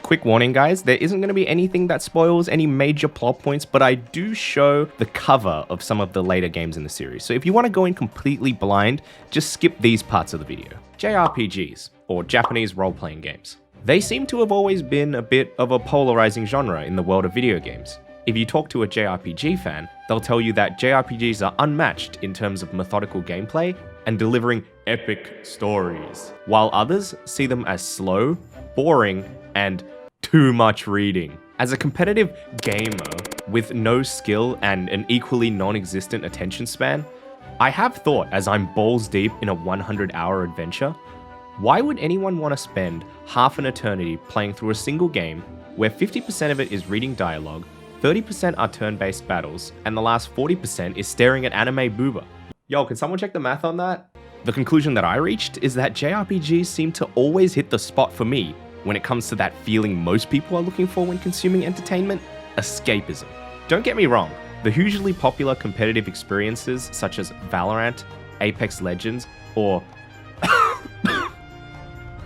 Quick warning guys, there isn't going to be anything that spoils any major plot points, but I do show the cover of some of the later games in the series. So if you want to go in completely blind, just skip these parts of the video. JRPGs, or Japanese role-playing games. They seem to have always been a bit of a polarizing genre in the world of video games. If you talk to a JRPG fan, they'll tell you that JRPGs are unmatched in terms of methodical gameplay and delivering epic stories, while others see them as slow, boring, and too much reading. As a competitive gamer with no skill and an equally non-existent attention span, I have thought as I'm balls deep in a 100-hour adventure, why would anyone want to spend half an eternity playing through a single game where 50% of it is reading dialogue, 30% are turn-based battles, and the last 40% is staring at anime booba? Yo, can someone check the math on that? The conclusion that I reached is that JRPGs seem to always hit the spot for me when it comes to that feeling most people are looking for when consuming entertainment: escapism. Don't get me wrong, the hugely popular competitive experiences such as Valorant, Apex Legends, or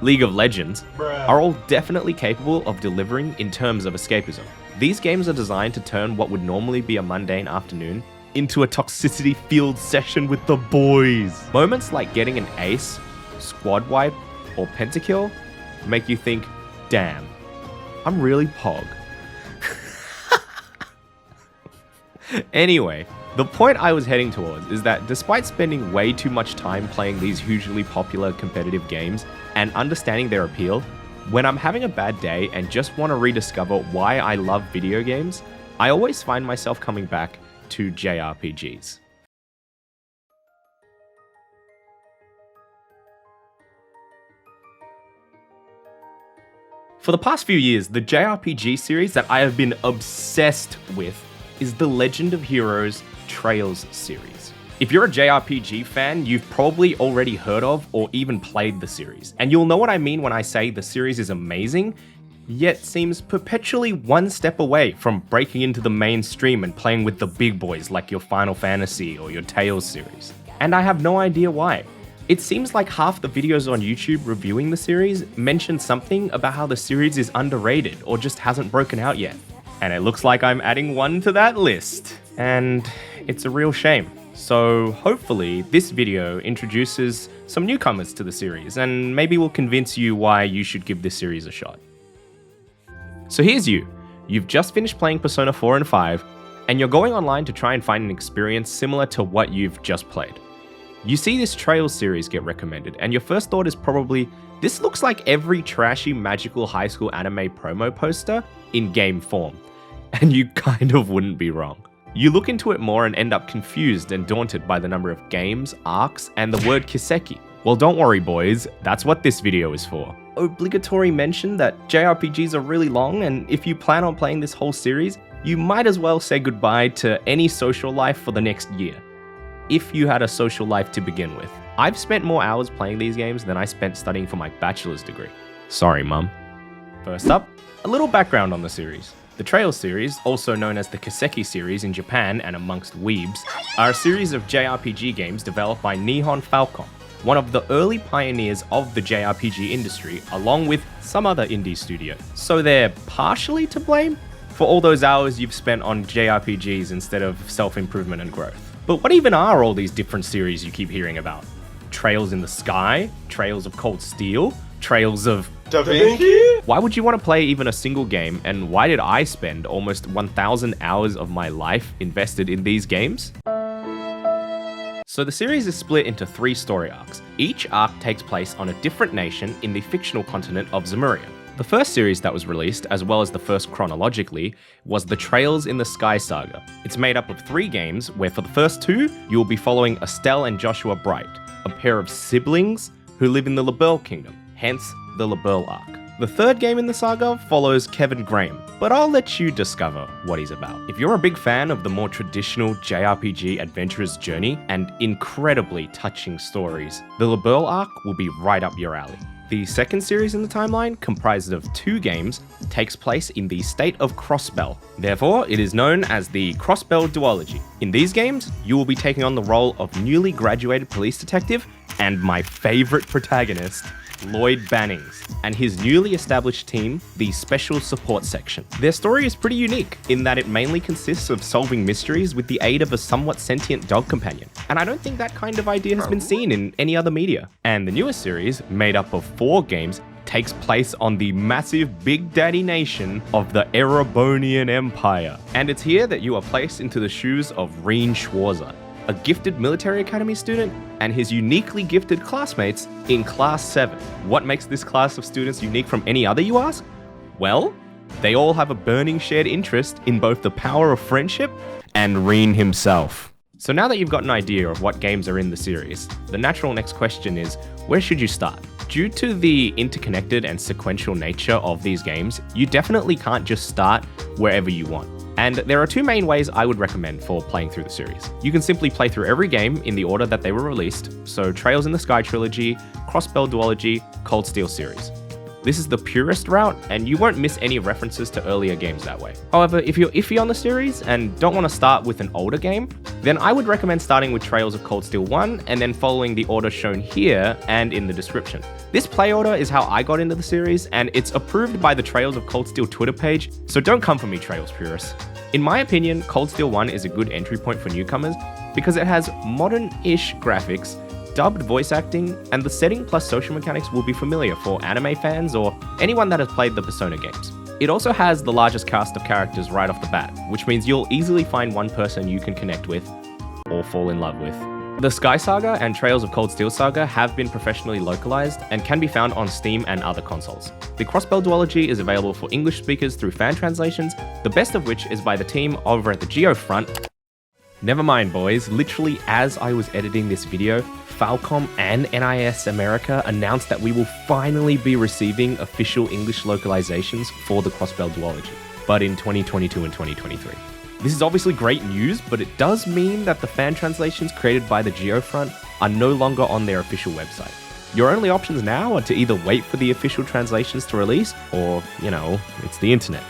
League of Legends are all definitely capable of delivering in terms of escapism. These games are designed to turn what would normally be a mundane afternoon into a toxicity-filled session with the boys. Moments like getting an ace, squad wipe, or pentakill make you think, damn, I'm really pog. Anyway, the point I was heading towards is that despite spending way too much time playing these hugely popular competitive games and understanding their appeal, when I'm having a bad day and just want to rediscover why I love video games, I always find myself coming back to JRPGs. For the past few years, the JRPG series that I have been obsessed with is the Legend of Heroes Trails series. If you're a JRPG fan, you've probably already heard of or even played the series, and you'll know what I mean when I say the series is amazing, yet seems perpetually one step away from breaking into the mainstream and playing with the big boys like your Final Fantasy or your Tales series. And I have no idea why. It seems like half the videos on YouTube reviewing the series mention something about how the series is underrated or just hasn't broken out yet. And it looks like I'm adding one to that list. And it's a real shame. So hopefully this video introduces some newcomers to the series and maybe will convince you why you should give this series a shot. So here's you. You've just finished playing Persona 4 and 5, and you're going online to try and find an experience similar to what you've just played. You see this Trails series get recommended, and your first thought is probably, this looks like every trashy magical high school anime promo poster in game form. And you kind of wouldn't be wrong. You look into it more and end up confused and daunted by the number of games, arcs, and the word kiseki. Well, don't worry boys, that's what this video is for. Obligatory mention that JRPGs are really long, and if you plan on playing this whole series, you might as well say goodbye to any social life for the next year. If you had a social life to begin with. I've spent more hours playing these games than I spent studying for my bachelor's degree. Sorry, mum. First up, a little background on the series. The Trails series, also known as the Kiseki series in Japan and amongst weebs, are a series of JRPG games developed by Nihon Falcom, one of the early pioneers of the JRPG industry, along with some other indie studio. So they're partially to blame for all those hours you've spent on JRPGs instead of self-improvement and growth. But what even are all these different series you keep hearing about? Trails in the Sky? Trails of Cold Steel? Trails of Da Vinci? Why would you want to play even a single game, and why did I spend almost 1,000 hours of my life invested in these games? So the series is split into 3 story arcs. Each arc takes place on a different nation in the fictional continent of Zemuria. The first series that was released, as well as the first chronologically, was the Trails in the Sky saga. It's made up of 3 games, where for the first 2, you will be following Estelle and Joshua Bright, a pair of siblings who live in the Liberl Kingdom, hence the Liberl arc. The third game in the saga follows Kevin Graham, but I'll let you discover what he's about. If you're a big fan of the more traditional JRPG adventurer's journey and incredibly touching stories, the Liberl arc will be right up your alley. The second series in the timeline, comprised of 2 games, takes place in the state of Crossbell. Therefore, it is known as the Crossbell duology. In these games, you will be taking on the role of newly graduated police detective and my favorite protagonist, Lloyd Bannings, and his newly established team, the Special Support Section. Their story is pretty unique in that it mainly consists of solving mysteries with the aid of a somewhat sentient dog companion, and I don't think that kind of idea has been seen in any other media. And the newest series, made up of 4 games, takes place on the massive Big Daddy nation of the Erebonian Empire. And it's here that you are placed into the shoes of Rean Schwarzer, a gifted military academy student, and his uniquely gifted classmates in Class 7. What makes this class of students unique from any other, you ask? Well, they all have a burning shared interest in both the power of friendship and Rean himself. So now that you've got an idea of what games are in the series, the natural next question is, where should you start? Due to the interconnected and sequential nature of these games, you definitely can't just start wherever you want. And there are 2 main ways I would recommend for playing through the series. You can simply play through every game in the order that they were released, so Trails in the Sky Trilogy, Crossbell Duology, Cold Steel series. This is the purest route, and you won't miss any references to earlier games that way. However, if you're iffy on the series and don't want to start with an older game, then I would recommend starting with Trails of Cold Steel 1 and then following the order shown here and in the description. This play order is how I got into the series, and it's approved by the Trails of Cold Steel Twitter page, so don't come for me, Trails purists. In my opinion, Cold Steel 1 is a good entry point for newcomers because it has modern-ish graphics, dubbed voice acting, and the setting plus social mechanics will be familiar for anime fans or anyone that has played the Persona games. It also has the largest cast of characters right off the bat, which means you'll easily find one person you can connect with or fall in love with. The Sky Saga and Trails of Cold Steel Saga have been professionally localized and can be found on Steam and other consoles. The Crossbell Duology is available for English speakers through fan translations, the best of which is by the team over at the Geofront. Never mind, boys, literally as I was editing this video, Falcom and NIS America announced that we will finally be receiving official English localizations for the Crossbell Duology, but in 2022 and 2023. This is obviously great news, but it does mean that the fan translations created by the Geofront are no longer on their official website. Your only options now are to either wait for the official translations to release, or, it's the internet.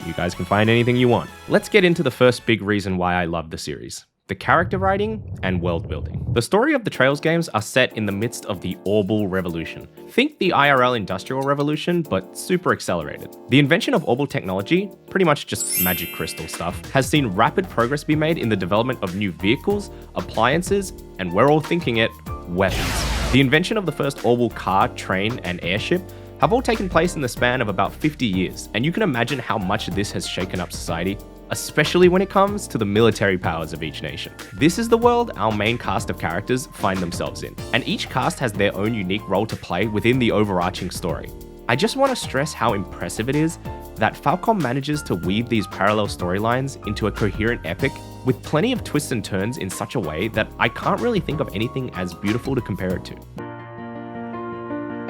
You guys can find anything you want. Let's get into the first big reason why I love the series: the character writing and world building. The story of the Trails games are set in the midst of the Orbital Revolution. Think the IRL Industrial Revolution, but super accelerated. The invention of Orbital technology, pretty much just magic crystal stuff, has seen rapid progress be made in the development of new vehicles, appliances, and we're all thinking it, weapons. The invention of the first Orbital car, train, and airship have all taken place in the span of about 50 years, and you can imagine how much this has shaken up society, especially when it comes to the military powers of each nation. This is the world our main cast of characters find themselves in, and each cast has their own unique role to play within the overarching story. I just want to stress how impressive it is that Falcom manages to weave these parallel storylines into a coherent epic with plenty of twists and turns in such a way that I can't really think of anything as beautiful to compare it to.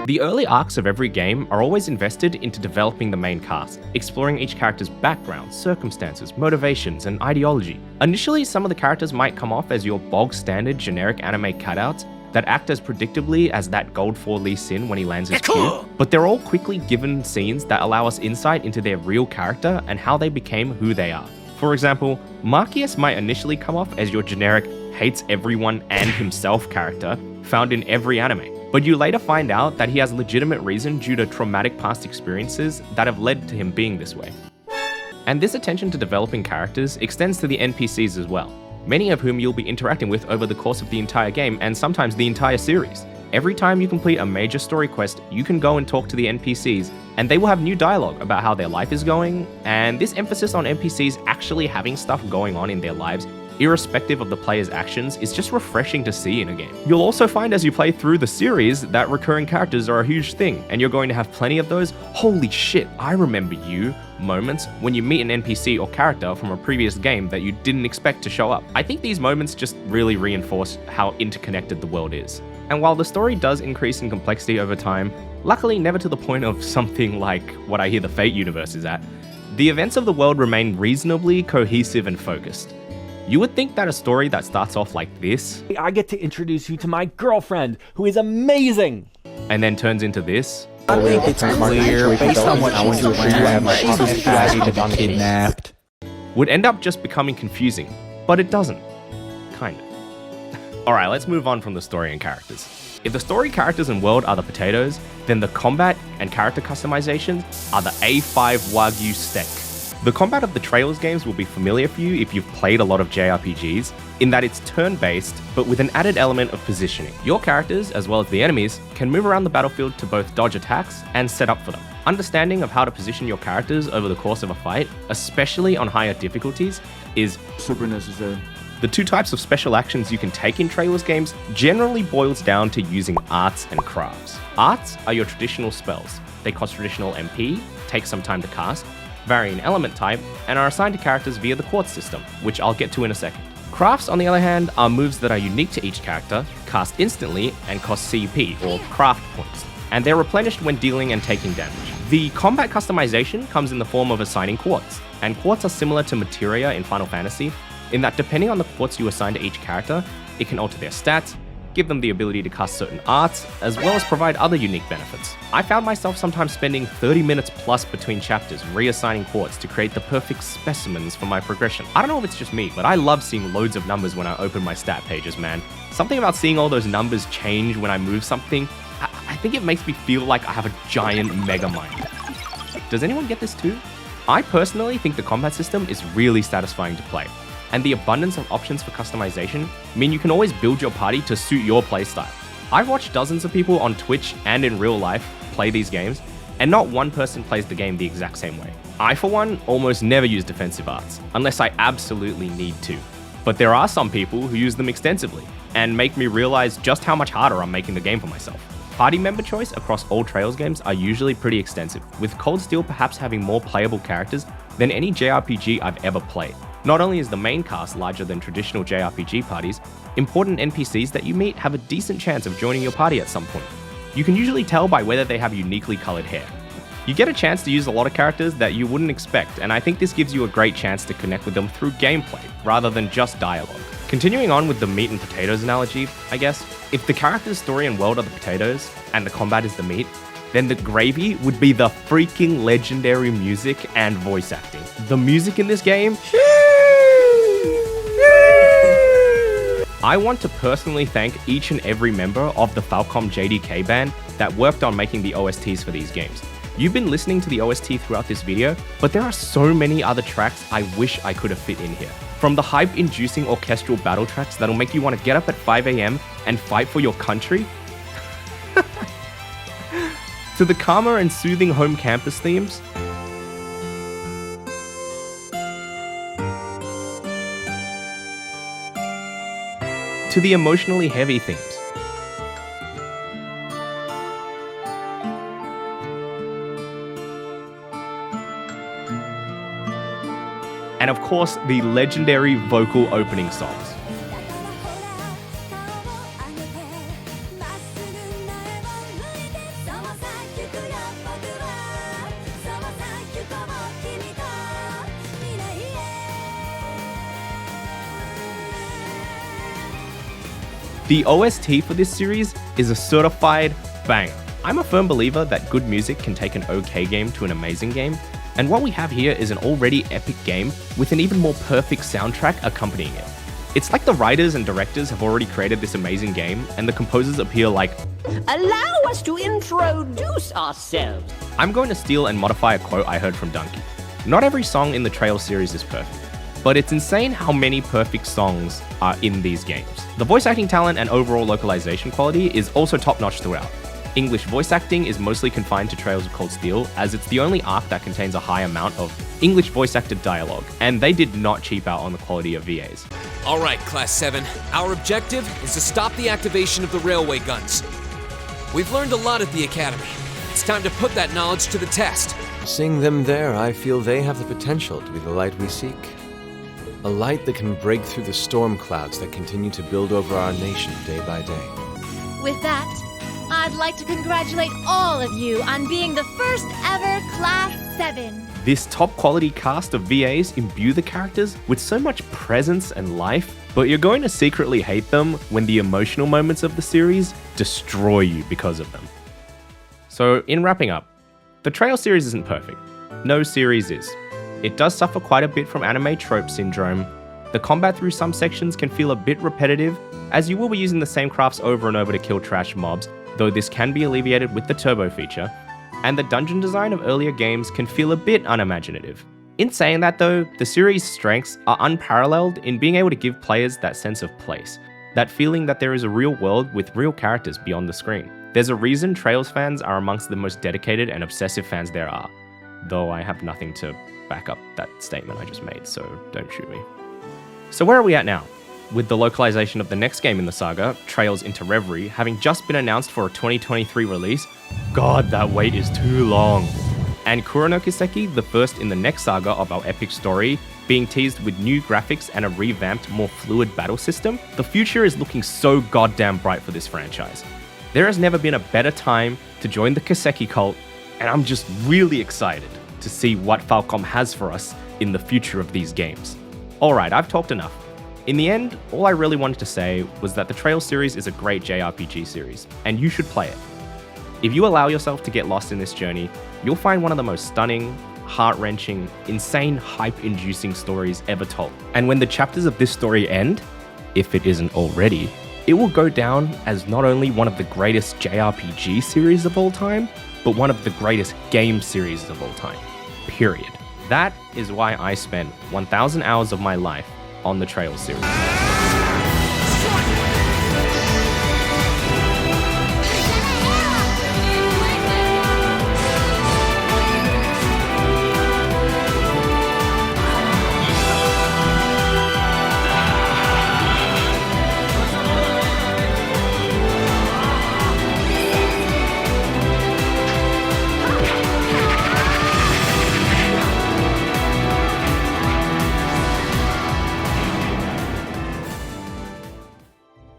The early arcs of every game are always invested into developing the main cast, exploring each character's background, circumstances, motivations, and ideology. Initially, some of the characters might come off as your bog-standard generic anime cutouts that act as predictably as that Gold 4 Lee Sin when he lands his cube, but they're all quickly given scenes that allow us insight into their real character and how they became who they are. For example, Marcius might initially come off as your generic hates everyone and himself character found in every anime, but you later find out that he has legitimate reason due to traumatic past experiences that have led to him being this way. And this attention to developing characters extends to the NPCs as well, many of whom you'll be interacting with over the course of the entire game and sometimes the entire series. Every time you complete a major story quest, you can go and talk to the NPCs, and they will have new dialogue about how their life is going, and this emphasis on NPCs actually having stuff going on in their lives irrespective of the player's actions, is just refreshing to see in a game. You'll also find as you play through the series that recurring characters are a huge thing, and you're going to have plenty of those "holy shit, I remember you" moments when you meet an NPC or character from a previous game that you didn't expect to show up. I think these moments just really reinforce how interconnected the world is. And while the story does increase in complexity over time, luckily never to the point of something like what I hear the Fate universe is at, the events of the world remain reasonably cohesive and focused. You would think that a story that starts off like this, I get to introduce you to my girlfriend, who is amazing, and then turns into this, I think it's clear, based on what she's learned, she's tragic and kidnapped, would end up just becoming confusing, but it doesn't. Kind of. Alright, let's move on from the story and characters. If the story, characters, and world are the potatoes, then the combat and character customizations are the A5 Wagyu steak. The combat of the Trails games will be familiar for you if you've played a lot of JRPGs, in that it's turn-based, but with an added element of positioning. Your characters, as well as the enemies, can move around the battlefield to both dodge attacks and set up for them. Understanding of how to position your characters over the course of a fight, especially on higher difficulties, is Super necessary. the two types of special actions you can take in Trails games generally boils down to using arts and crafts. Arts are your traditional spells. They cost traditional MP, take some time to cast, vary in element type, and are assigned to characters via the quartz system, which I'll get to in a second. Crafts, on the other hand, are moves that are unique to each character, cast instantly, and cost CP, or craft points, and they're replenished when dealing and taking damage. The combat customization comes in the form of assigning quartz, and quartz are similar to materia in Final Fantasy, in that depending on the quartz you assign to each character, it can alter their stats, give them the ability to cast certain arts, as well as provide other unique benefits. I found myself sometimes spending 30 minutes plus between chapters reassigning quartz to create the perfect specimens for my progression. I don't know if it's just me, but I love seeing loads of numbers when I open my stat pages, man. Something about seeing all those numbers change when I move something, I think it makes me feel like I have a giant mega mind. Does anyone get this too? I personally think the combat system is really satisfying to play, and the abundance of options for customization mean you can always build your party to suit your playstyle. I've watched dozens of people on Twitch and in real life play these games, and not one person plays the game the exact same way. I, for one, almost never use defensive arts, unless I absolutely need to. But there are some people who use them extensively, and make me realize just how much harder I'm making the game for myself. Party member choice across all Trails games are usually pretty extensive, with Cold Steel perhaps having more playable characters than any JRPG I've ever played. Not only is the main cast larger than traditional JRPG parties, important NPCs that you meet have a decent chance of joining your party at some point. You can usually tell by whether they have uniquely colored hair. You get a chance to use a lot of characters that you wouldn't expect, and I think this gives you a great chance to connect with them through gameplay, rather than just dialogue. Continuing on with the meat and potatoes analogy, I guess, if the character's story and world are the potatoes, and the combat is the meat, then the gravy would be the freaking legendary music and voice acting. The music in this game... I want to personally thank each and every member of the Falcom JDK band that worked on making the OSTs for these games. You've been listening to the OST throughout this video, but there are so many other tracks I wish I could have fit in here. From the hype-inducing orchestral battle tracks that'll make you want to get up at 5 AM and fight for your country, to the calmer and soothing home campus themes, to the emotionally heavy themes. And of course, the legendary vocal opening songs. The OST for this series is a certified banger. I'm a firm believer that good music can take an okay game to an amazing game, and what we have here is an already epic game with an even more perfect soundtrack accompanying it. It's like the writers and directors have already created this amazing game, and the composers appear like, "Allow us to introduce ourselves." I'm going to steal and modify a quote I heard from Donkey. Not every song in the Trail series is perfect, but it's insane how many perfect songs are in these games. The voice acting talent and overall localization quality is also top-notch throughout. English voice acting is mostly confined to Trails of Cold Steel, as it's the only arc that contains a high amount of English voice-acted dialogue, and they did not cheap out on the quality of VAs. All right, Class 7. Our objective is to stop the activation of the railway guns. We've learned a lot at the Academy. It's time to put that knowledge to the test. Seeing them there, I feel they have the potential to be the light we seek. A light that can break through the storm clouds that continue to build over our nation day by day. With that, I'd like to congratulate all of you on being the first ever Class 7. This top-quality cast of VAs imbue the characters with so much presence and life, but you're going to secretly hate them when the emotional moments of the series destroy you because of them. So, in wrapping up, the Trail series isn't perfect. No series is. It does suffer quite a bit from anime trope syndrome. The combat through some sections can feel a bit repetitive, as you will be using the same crafts over and over to kill trash mobs, though this can be alleviated with the turbo feature, and the dungeon design of earlier games can feel a bit unimaginative. In saying that though, the series' strengths are unparalleled in being able to give players that sense of place, that feeling that there is a real world with real characters beyond the screen. There's a reason Trails fans are amongst the most dedicated and obsessive fans there are, though I have nothing to back up that statement I just made, so don't shoot me. So where are we at now? With the localization of the next game in the saga, Trails into Reverie, having just been announced for a 2023 release, God, that wait is too long. And Kuro no Kiseki, the first in the next saga of our epic story, being teased with new graphics and a revamped, more fluid battle system, the future is looking so goddamn bright for this franchise. There has never been a better time to join the Kiseki cult, and I'm just really excited to see what Falcom has for us in the future of these games. Alright, I've talked enough. In the end, all I really wanted to say was that the Trails series is a great JRPG series, and you should play it. If you allow yourself to get lost in this journey, you'll find one of the most stunning, heart-wrenching, insane, hype-inducing stories ever told. And when the chapters of this story end, if it isn't already, it will go down as not only one of the greatest JRPG series of all time, but one of the greatest game series of all time. Period. That is why I spent 1,000 hours of my life on the Trails series.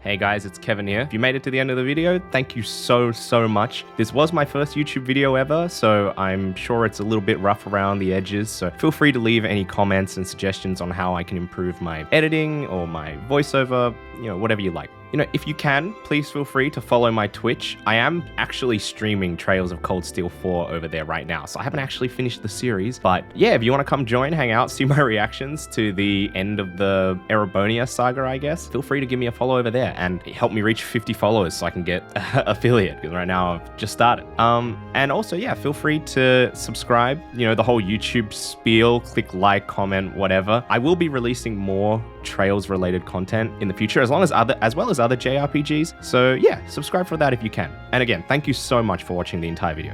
Hey guys, it's Kevin here. If you made it to the end of the video, thank you so much. This was my first YouTube video ever, so I'm sure it's a little bit rough around the edges, so feel free to leave any comments and suggestions on how I can improve my editing or my voiceover, whatever you like. If you can, please feel free to follow my Twitch. I am actually streaming Trails of Cold Steel 4 over there right now, so I haven't actually finished the series. But yeah, if you want to come join, hang out, see my reactions to the end of the Erebonia saga, I guess, feel free to give me a follow over there and help me reach 50 followers so I can get affiliate, because right now I've just started. And also, yeah, feel free to subscribe, the whole YouTube spiel, click like, comment, whatever. I will be releasing more Trails related content in the future, as well as other JRPGs. So yeah, subscribe for that if you can. And again, thank you so much for watching the entire video.